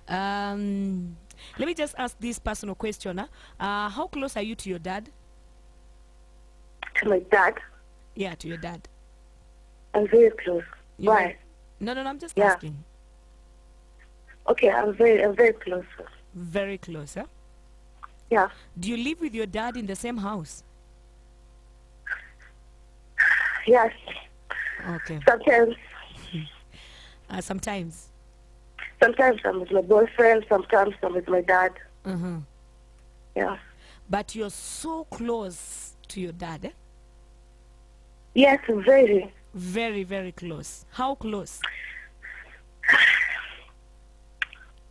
Let me just ask this personal question. How close are you to your dad? To my dad, Yeah, to your dad. I'm very close. You're Why? very- No, I'm just Yeah. asking. Okay, I'm very close. Very close, huh? Yeah. Do you live with your dad in the same house? Yes. Okay. Sometimes Sometimes. I'm with my boyfriend. Sometimes I'm with my dad. Uh-huh. Yeah. But you're so close to your dad, eh? Yes, very. Very, very close. How close?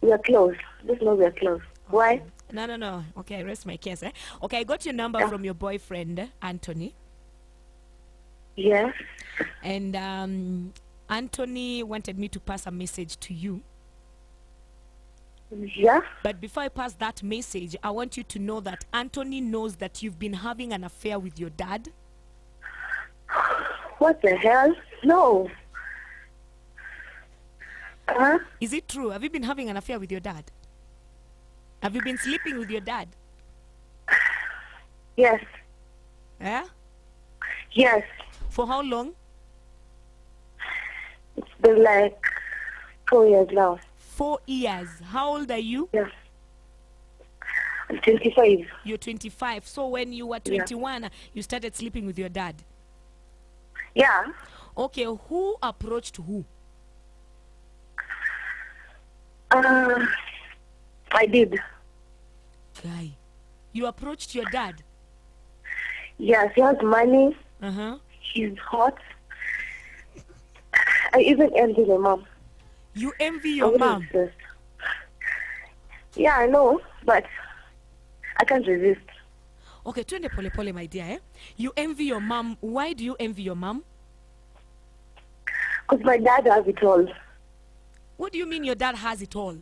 We are close. Just know we are close. Why? No. Okay, I rest my case, eh? Okay, I got your number Yeah. from your boyfriend, Anthony. Yes. And Anthony wanted me to pass a message to you. Yeah. But before I pass that message, I want you to know that Anthony knows that you've been having an affair with your dad. What the hell? No. Huh? Is it true? Have you been having an affair with your dad? Have you been sleeping with your dad? Yes. Yeah? Yes. For how long? It's been like 4 years now. 4 years. How old are you? Yes. I'm 25. You're 25. So when you were 21, you started sleeping with your dad. Yeah. Okay, who approached who? I did. Guy, you approached your dad? Yes, he has money. Uh-huh. He's hot. I even envy my mom. You envy I your wouldn't mom? resist. Yeah, I know, but I can't resist. Okay, twende pole pole, my dear, eh? You envy your mom. Why do you envy your mom? Because my dad has it all. What do you mean your dad has it all?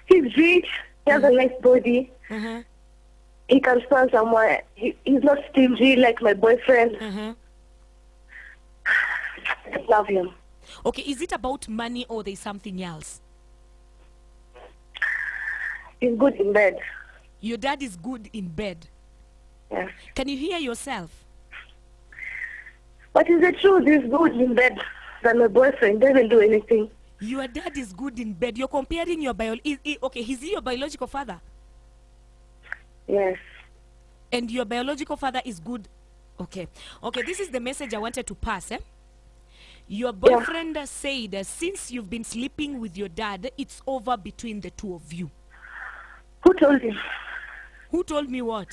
He's rich. He has a nice body. Uh-huh. He can spend somewhere. He's not stingy like my boyfriend. Uh-huh. I love him. Okay, is it about money or there's something else? He's good in bed. Your dad is good in bed. Yes. Can you hear yourself? But is the truth? He's good in bed than my boyfriend. Doesn't do anything. Your dad is good in bed. You're comparing your okay, is he your biological father? Yes. And your biological father is good. Okay. Okay, this is the message I wanted to pass, eh? Your boyfriend said since you've been sleeping with your dad, it's over between the two of you. Who told him? Who told me what?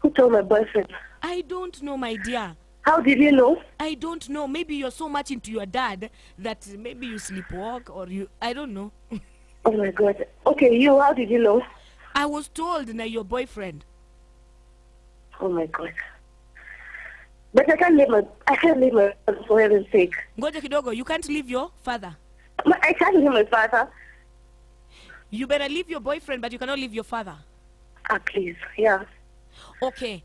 Who told my boyfriend? I don't know, my dear. How did you know? I don't know. Maybe you're so much into your dad that maybe you sleepwalk or you... I don't know. Oh my God. Okay, you, how did you know? I was told na your boyfriend. Oh my God. But I can't leave my father, for heaven's sake. Ngoja kidogo, you can't leave your father. I can't leave my father. You better leave your boyfriend, but you cannot leave your father. Ah, please. Yeah. Okay.